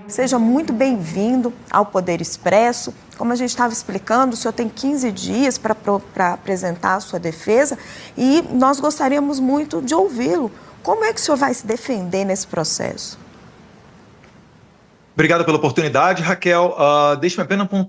Seja muito bem-vindo ao Poder Expresso. Como a gente estava explicando, o senhor tem 15 dias para apresentar a sua defesa e nós gostaríamos muito de ouvi-lo. Como é que o senhor vai se defender nesse processo? Obrigado pela oportunidade, Raquel. Deixe-me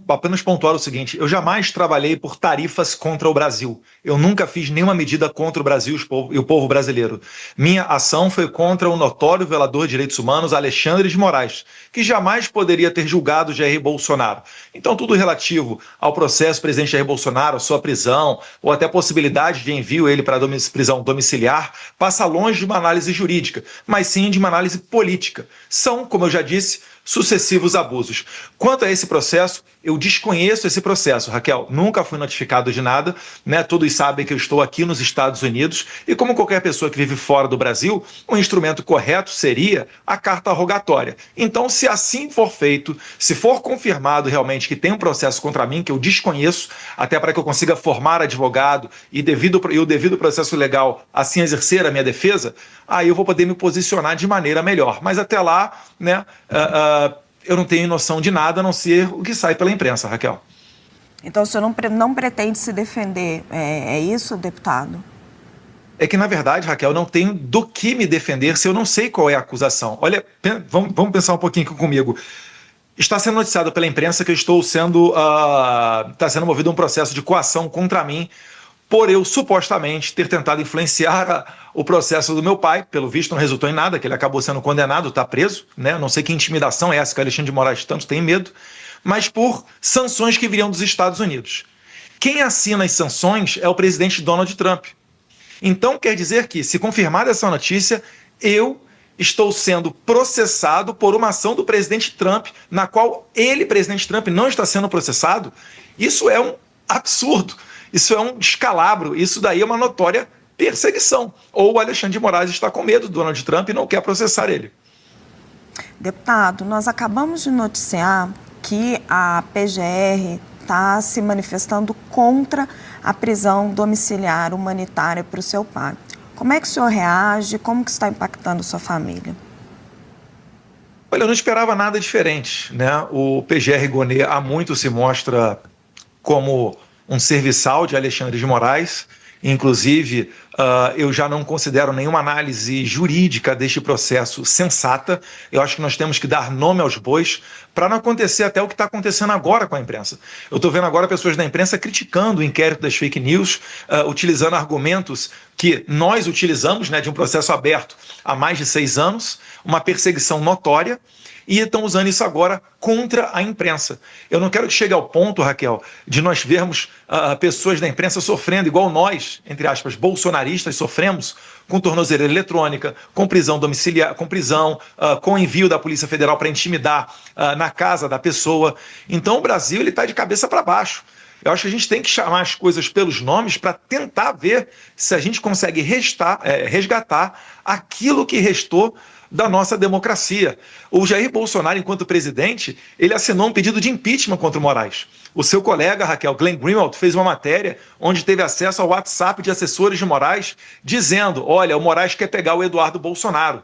apenas pontuar o seguinte: eu jamais trabalhei por tarifas contra o Brasil. Eu nunca fiz nenhuma medida contra o Brasil e o povo brasileiro. Minha ação foi contra o notório violador de direitos humanos Alexandre de Moraes, que jamais poderia ter julgado Jair Bolsonaro. Então, tudo relativo ao processo do presidente Jair Bolsonaro, a sua prisão, ou até a possibilidade de envio ele para prisão domiciliar, passa longe de uma análise jurídica, mas sim de uma análise política. São, como eu já disse, sucessivos abusos. Quanto a esse processo, eu desconheço esse processo, Raquel. Nunca fui notificado de nada, né? Todos sabem que eu estou aqui nos Estados Unidos e, como qualquer pessoa que vive fora do Brasil, o instrumento correto seria a carta rogatória. Então, se assim for feito, se for confirmado realmente que tem um processo contra mim, que eu desconheço, até para que eu consiga formar advogado e o devido processo legal assim exercer a minha defesa, aí eu vou poder me posicionar de maneira melhor. Mas até lá, né? Eu não tenho noção de nada a não ser o que sai pela imprensa, Raquel. Então o senhor não pretende se defender, é isso, deputado? É que, na verdade, Raquel, eu não tenho do que me defender se eu não sei qual é a acusação. Olha, vamos pensar um pouquinho comigo. Está sendo noticiado pela imprensa que eu estou está sendo movido um processo de coação contra mim por eu supostamente ter tentado influenciar o processo do meu pai. Pelo visto não resultou em nada, que ele acabou sendo condenado, está preso, né? Não sei que intimidação é essa que o Alexandre de Moraes tanto tem medo, mas por sanções que viriam dos Estados Unidos. Quem assina as sanções é o presidente Donald Trump. Então quer dizer que, se confirmada essa notícia, eu estou sendo processado por uma ação do presidente Trump, na qual ele, presidente Trump, não está sendo processado. Isso é um absurdo. Isso é um descalabro, isso daí é uma notória perseguição. Ou o Alexandre de Moraes está com medo do Donald Trump e não quer processar ele. Deputado, nós acabamos de noticiar que a PGR está se manifestando contra a prisão domiciliar humanitária para o seu pai. Como é que o senhor reage? Como que está impactando sua família? Olha, eu não esperava nada diferente, né? O PGR Gonê há muito se mostra como um serviçal de Alexandre de Moraes. Inclusive, eu já não considero nenhuma análise jurídica deste processo sensata. Eu acho que nós temos que dar nome aos bois para não acontecer até o que está acontecendo agora com a imprensa. Eu estou vendo agora pessoas da imprensa criticando o inquérito das fake news, utilizando argumentos que nós utilizamos, né, de um processo aberto há mais de 6 anos, uma perseguição notória, e estão usando isso agora contra a imprensa. Eu não quero que chegue ao ponto, Raquel, de nós vermos pessoas da imprensa sofrendo, igual nós, entre aspas, bolsonaristas, sofremos com tornozeleira eletrônica, com prisão domiciliar, com envio da Polícia Federal para intimidar na casa da pessoa. Então o Brasil está de cabeça para baixo. Eu acho que a gente tem que chamar as coisas pelos nomes para tentar ver se a gente consegue resgatar aquilo que restou da nossa democracia. O Jair Bolsonaro, enquanto presidente, ele assinou um pedido de impeachment contra o Moraes. O seu colega, Raquel, Glenn Greenwald, fez uma matéria onde teve acesso ao WhatsApp de assessores de Moraes, dizendo: olha, o Moraes quer pegar o Eduardo Bolsonaro.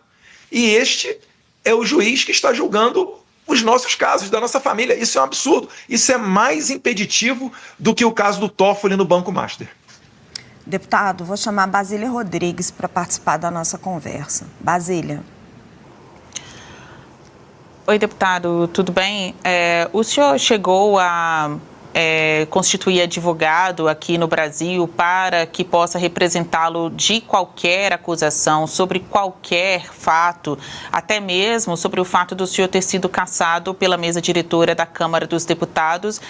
E este é o juiz que está julgando os nossos casos, da nossa família. Isso é um absurdo. Isso é mais impeditivo do que o caso do Toffoli no Banco Master. Deputado, vou chamar Basília Rodrigues para participar da nossa conversa. Basília. Oi, deputado, tudo bem? O senhor chegou a constituir advogado aqui no Brasil para que possa representá-lo de qualquer acusação, sobre qualquer fato, até mesmo sobre o fato do senhor ter sido cassado pela mesa diretora da Câmara dos Deputados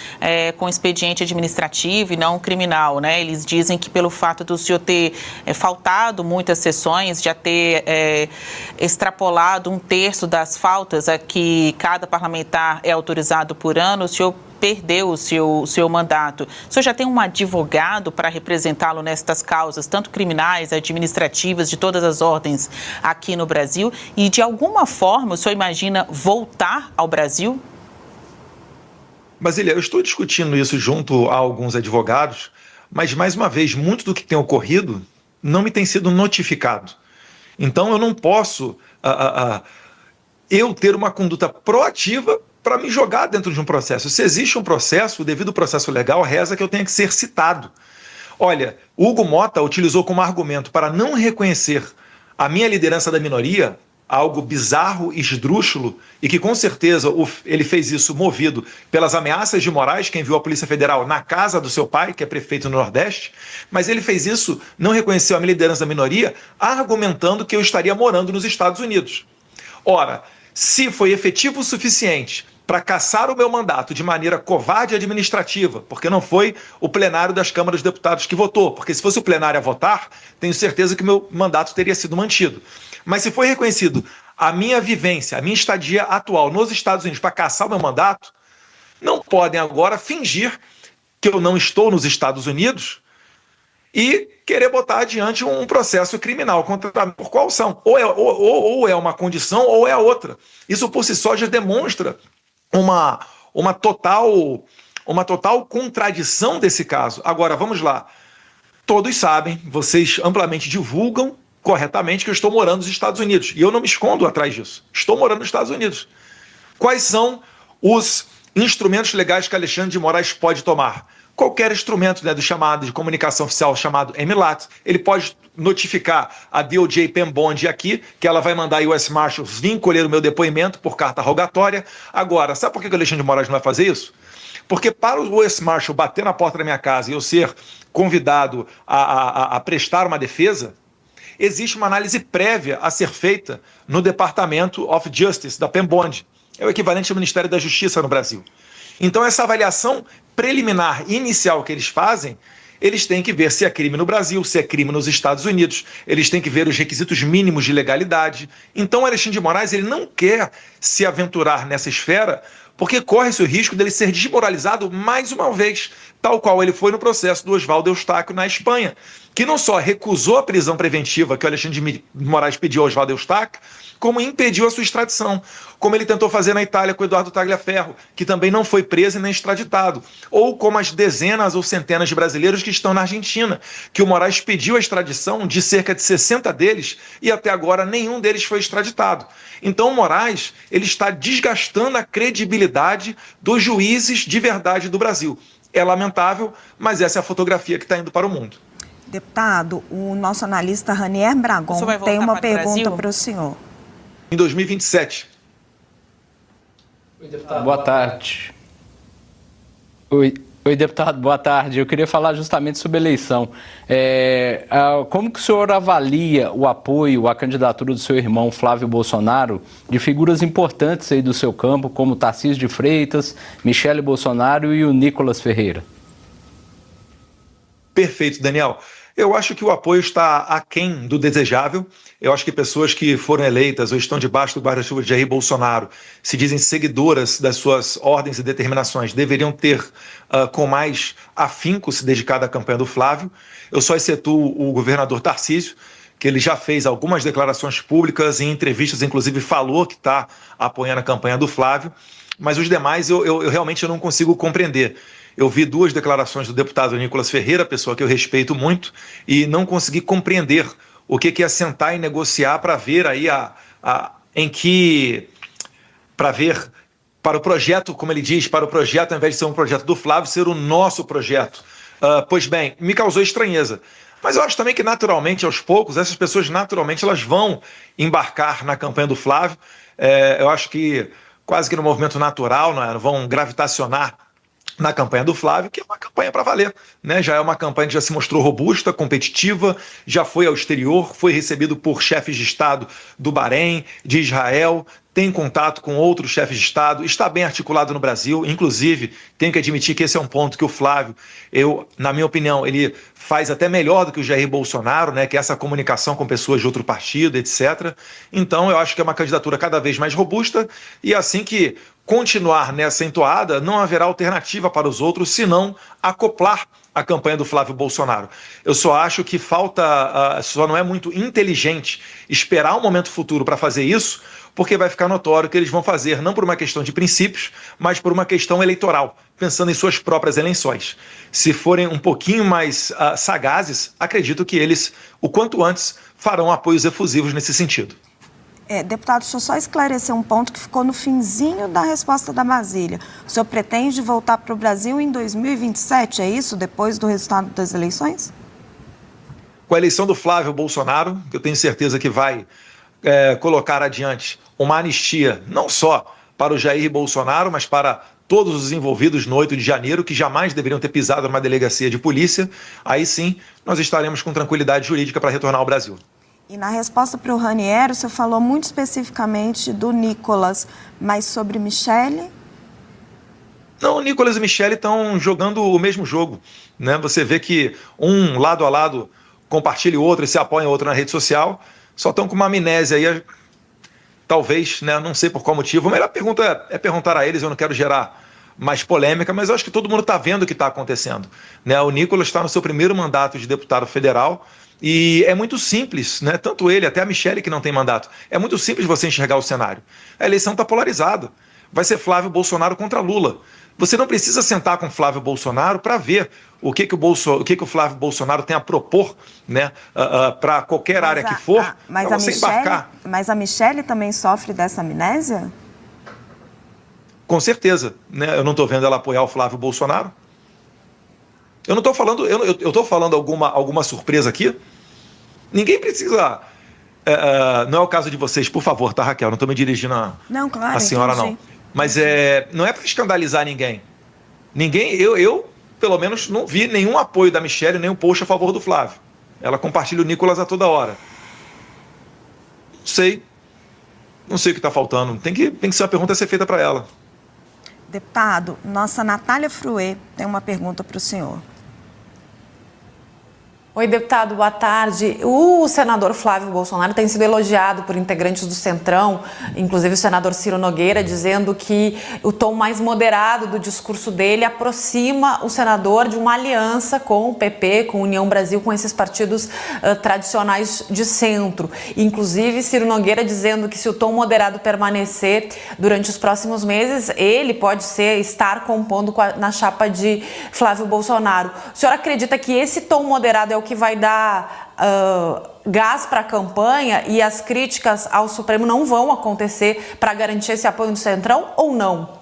com expediente administrativo e não criminal, né? Eles dizem que pelo fato do senhor ter faltado muitas sessões, já ter extrapolado 1/3 das faltas a que cada parlamentar é autorizado por ano, o senhor perdeu o seu mandato. O senhor já tem um advogado para representá-lo nestas causas, tanto criminais, administrativas, de todas as ordens aqui no Brasil? E, de alguma forma, o senhor imagina voltar ao Brasil? Basília, eu estou discutindo isso junto a alguns advogados, mas, mais uma vez, muito do que tem ocorrido não me tem sido notificado. Então, eu não posso eu ter uma conduta proativa para me jogar dentro de um processo. Se existe um processo, o devido processo legal reza que eu tenha que ser citado. Olha, Hugo Mota utilizou como argumento para não reconhecer a minha liderança da minoria, algo bizarro, esdrúxulo, e que com certeza ele fez isso movido pelas ameaças de Moraes, quem viu a Polícia Federal na casa do seu pai, que é prefeito no Nordeste, mas ele fez isso, não reconheceu a minha liderança da minoria, argumentando que eu estaria morando nos Estados Unidos. Ora, se foi efetivo o suficiente para cassar o meu mandato de maneira covarde e administrativa, porque não foi o plenário das câmaras dos deputados que votou, porque se fosse o plenário a votar, tenho certeza que o meu mandato teria sido mantido. Mas se foi reconhecido a minha vivência, a minha estadia atual nos Estados Unidos para cassar o meu mandato, não podem agora fingir que eu não estou nos Estados Unidos e querer botar adiante um processo criminal contra mim. Por qual são? Ou é uma condição ou é a outra. Isso por si só já demonstra uma total contradição desse caso. Agora, vamos lá. Todos sabem, vocês amplamente divulgam corretamente que eu estou morando nos Estados Unidos. E eu não me escondo atrás disso. Estou morando nos Estados Unidos. Quais são os instrumentos legais que Alexandre de Moraes pode tomar? Qualquer instrumento, né, do chamado de comunicação oficial chamado MLAT, ele pode notificar a DOJ Penn Bond aqui, que ela vai mandar a US Marshals vir colher o meu depoimento por carta rogatória. Agora, sabe por que o Alexandre de Moraes não vai fazer isso? Porque para o US Marshal bater na porta da minha casa e eu ser convidado a prestar uma defesa, existe uma análise prévia a ser feita no Departamento of Justice, da Penn Bond. É o equivalente ao Ministério da Justiça no Brasil. Então, essa avaliação preliminar inicial que eles fazem, eles têm que ver se é crime no Brasil, se é crime nos Estados Unidos, eles têm que ver os requisitos mínimos de legalidade. Então, Alexandre de Moraes ele não quer se aventurar nessa esfera porque corre-se o risco dele ser desmoralizado mais uma vez, tal qual ele foi no processo do Oswaldo Eustáquio na Espanha, que não só recusou a prisão preventiva que o Alexandre de Moraes pediu ao Oswaldo Eustáquio, como impediu a sua extradição, como ele tentou fazer na Itália com o Eduardo Tagliaferro, que também não foi preso e nem extraditado, ou como as dezenas ou centenas de brasileiros que estão na Argentina, que o Moraes pediu a extradição de cerca de 60 deles e até agora nenhum deles foi extraditado. Então o Moraes ele está desgastando a credibilidade dos juízes de verdade do Brasil. É lamentável, mas essa é a fotografia que está indo para o mundo. Deputado, o nosso analista Ranier Bragon tem uma pergunta para o senhor. Em 2027. Oi, deputado. Boa tarde. Oi, deputado, boa tarde. Eu queria falar justamente sobre a eleição. Como que o senhor avalia o apoio à candidatura do seu irmão Flávio Bolsonaro de figuras importantes aí do seu campo, como Tarcísio de Freitas, Michele Bolsonaro e o Nicolas Ferreira? Perfeito, Daniel. Eu acho que o apoio está aquém do desejável. Eu acho que pessoas que foram eleitas ou estão debaixo do guarda-chuva de Jair Bolsonaro, se dizem seguidoras das suas ordens e determinações, deveriam ter com mais afinco se dedicado à campanha do Flávio. Eu só excetuo o governador Tarcísio, que ele já fez algumas declarações públicas e em entrevistas, inclusive falou que está apoiando a campanha do Flávio, mas os demais eu realmente não consigo compreender. Eu vi duas declarações do deputado Nicolas Ferreira, pessoa que eu respeito muito, e não consegui compreender o que é sentar e negociar para ver aí para o projeto, como ele diz, para o projeto, ao invés de ser um projeto do Flávio, ser o nosso projeto. Pois bem, me causou estranheza. Mas eu acho também que naturalmente, aos poucos, essas pessoas naturalmente elas vão embarcar na campanha do Flávio. Eu acho que quase que no movimento natural, né, vão gravitacionar na campanha do Flávio, que é uma campanha para valer, né? Já é uma campanha que já se mostrou robusta, competitiva, já foi ao exterior, foi recebido por chefes de Estado do Bahrein, de Israel, tem contato com outros chefes de Estado, está bem articulado no Brasil, inclusive tenho que admitir que esse é um ponto que o Flávio, na minha opinião, ele faz até melhor do que o Jair Bolsonaro, né, que é essa comunicação com pessoas de outro partido, etc. Então eu acho que é uma candidatura cada vez mais robusta e assim que continuar nessa entoada, não haverá alternativa para os outros senão acoplar a campanha do Flávio Bolsonaro. Eu só acho que só não é muito inteligente esperar um momento futuro para fazer isso, porque vai ficar notório que eles vão fazer não por uma questão de princípios, mas por uma questão eleitoral, pensando em suas próprias eleições. Se forem um pouquinho mais sagazes, acredito que eles, o quanto antes, farão apoios efusivos nesse sentido. Deputado, deixa eu só esclarecer um ponto que ficou no finzinho da resposta da Basília. O senhor pretende voltar para o Brasil em 2027, é isso? Depois do resultado das eleições? Com a eleição do Flávio Bolsonaro, que eu tenho certeza que vai colocar adiante uma anistia, não só para o Jair Bolsonaro, mas para todos os envolvidos no 8 de janeiro, que jamais deveriam ter pisado numa delegacia de polícia, aí sim nós estaremos com tranquilidade jurídica para retornar ao Brasil. E na resposta para o Raniero, o senhor falou muito especificamente do Nicolas, mas sobre Michele? Não, o Nicolas e Michele estão jogando o mesmo jogo, né? Você vê que um lado a lado compartilha o outro e se apoia o outro na rede social, só estão com uma amnésia aí, talvez, né? Não sei por qual motivo. A melhor pergunta é perguntar a eles, eu não quero gerar mais polêmica, mas eu acho que todo mundo está vendo o que está acontecendo, né? O Nicolas está no seu primeiro mandato de deputado federal e é muito simples, né? Tanto ele, até a Michele que não tem mandato, é muito simples você enxergar o cenário. A eleição está polarizada. Vai ser Flávio Bolsonaro contra Lula. Você não precisa sentar com Flávio Bolsonaro para ver o que o Flávio Bolsonaro tem a propor, né, para qualquer área que for, para você embarcar. Mas a Michele também sofre dessa amnésia? Com certeza, né? Eu não estou vendo ela apoiar o Flávio Bolsonaro. Eu não estou falando, eu estou falando alguma surpresa aqui. Ninguém precisa. Não é o caso de vocês, por favor, tá, Raquel? Não estou me dirigindo a senhora, não. Mas não é para escandalizar ninguém. Eu, pelo menos, não vi nenhum apoio da Michele, nem um post a favor do Flávio. Ela compartilha o Nicolas a toda hora. Não sei o que está faltando. Tem que ser uma pergunta a ser feita para ela. Deputado, nossa Natália Fruet tem uma pergunta para o senhor. Oi, deputado, boa tarde. O senador Flávio Bolsonaro tem sido elogiado por integrantes do Centrão, inclusive o senador Ciro Nogueira, dizendo que o tom mais moderado do discurso dele aproxima o senador de uma aliança com o PP, com a União Brasil, com esses partidos tradicionais de centro. Inclusive, Ciro Nogueira dizendo que se o tom moderado permanecer durante os próximos meses, ele pode estar compondo na chapa de Flávio Bolsonaro. O senhor acredita que esse tom moderado é o que vai dar gás para a campanha e as críticas ao Supremo não vão acontecer para garantir esse apoio do Centrão ou não?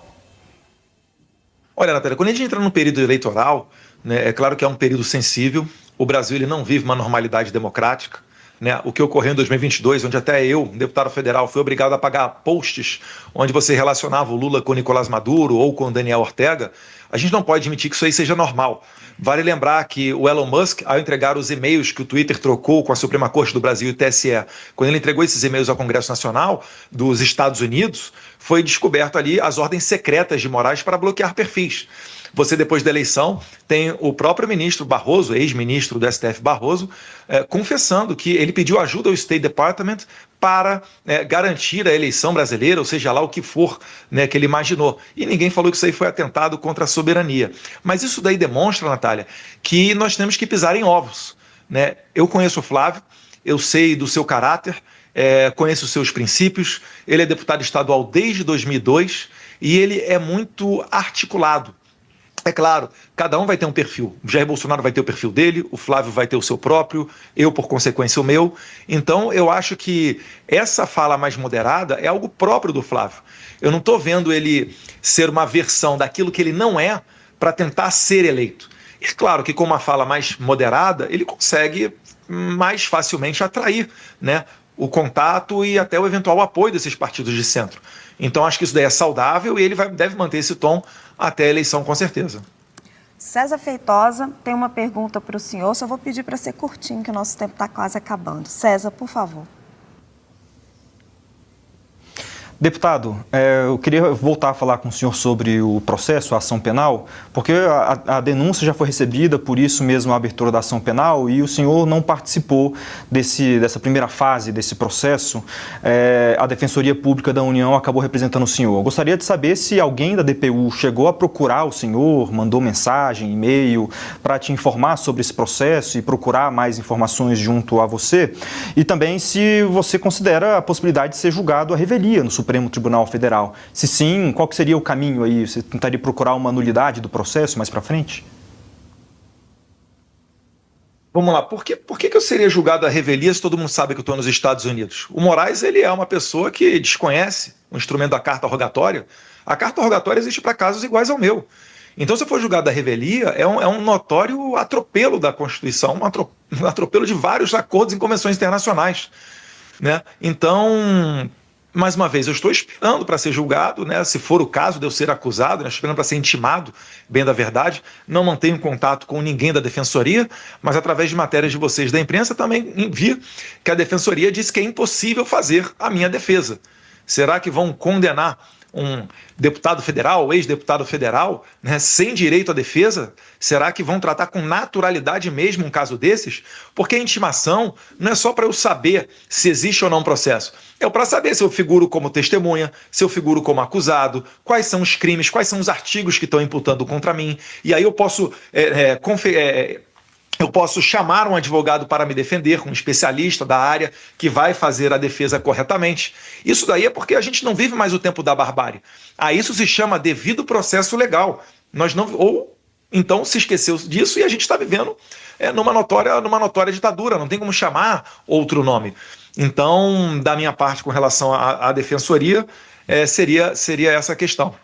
Olha, Natália, quando a gente entra no período eleitoral, né, é claro que é um período sensível. O Brasil ele não vive uma normalidade democrática. Né, o que ocorreu em 2022, onde até eu, deputado federal, fui obrigado a pagar posts onde você relacionava o Lula com o Nicolás Maduro ou com o Daniel Ortega, a gente não pode admitir que isso aí seja normal. Vale lembrar que o Elon Musk, ao entregar os e-mails que o Twitter trocou com a Suprema Corte do Brasil e o TSE, quando ele entregou esses e-mails ao Congresso Nacional dos Estados Unidos, foi descoberto ali as ordens secretas de Moraes para bloquear perfis. Você, depois da eleição, tem o próprio ministro Barroso, ex-ministro do STF Barroso, confessando que ele pediu ajuda ao State Department para garantir a eleição brasileira, ou seja lá o que for, né, que ele imaginou. E ninguém falou que isso aí foi atentado contra a soberania. Mas isso daí demonstra, Natália, que nós temos que pisar em ovos. Né? Eu conheço o Flávio, eu sei do seu caráter, conheço os seus princípios, ele é deputado estadual desde 2002 e ele é muito articulado. É claro, cada um vai ter um perfil. O Jair Bolsonaro vai ter o perfil dele, o Flávio vai ter o seu próprio, eu, por consequência, o meu. Então, eu acho que essa fala mais moderada é algo próprio do Flávio. Eu não estou vendo ele ser uma versão daquilo que ele não é para tentar ser eleito. E é claro que com uma fala mais moderada, ele consegue mais facilmente atrair, né, o contato e até o eventual apoio desses partidos de centro. Então, acho que isso daí é saudável e ele deve manter esse tom até a eleição, com certeza. César Feitosa tem uma pergunta para o senhor, só vou pedir para ser curtinho, que o nosso tempo está quase acabando. César, por favor. Deputado, eu queria voltar a falar com o senhor sobre o processo, a ação penal, porque a denúncia já foi recebida, por isso mesmo a abertura da ação penal, e o senhor não participou dessa primeira fase desse processo. A Defensoria Pública da União acabou representando o senhor. Eu gostaria de saber se alguém da DPU chegou a procurar o senhor, mandou mensagem, e-mail, para te informar sobre esse processo e procurar mais informações junto a você, e também se você considera a possibilidade de ser julgado à revelia no Supremo Tribunal Federal. Se sim, qual que seria o caminho aí? Você tentaria procurar uma nulidade do processo mais para frente? Vamos lá, por que eu seria julgado à revelia se todo mundo sabe que eu estou nos Estados Unidos? O Moraes, ele é uma pessoa que desconhece o instrumento da carta rogatória. A carta rogatória existe para casos iguais ao meu. Então, se eu for julgado à revelia, é um notório atropelo da Constituição, um atropelo de vários acordos e convenções internacionais, né? Então, mais uma vez, eu estou esperando para ser julgado, né? Se for o caso de eu ser acusado, né? Esperando para ser intimado, bem da verdade. Não mantenho contato com ninguém da Defensoria, mas através de matérias de vocês da imprensa também vi que a Defensoria disse que é impossível fazer a minha defesa. Será que vão condenar um deputado federal, ex-deputado federal, né, sem direito à defesa? Será que vão tratar com naturalidade mesmo um caso desses? Porque a intimação não é só para eu saber se existe ou não um processo. É para saber se eu figuro como testemunha, se eu figuro como acusado, quais são os crimes, quais são os artigos que estão imputando contra mim. E aí eu posso eu posso chamar um advogado para me defender, um especialista da área que vai fazer a defesa corretamente. Isso daí é porque a gente não vive mais o tempo da barbárie. A isso se chama devido processo legal. Nós não, ou então se esqueceu disso e a gente está vivendo numa notória ditadura, não tem como chamar outro nome. Então, da minha parte, com relação à defensoria, seria essa a questão.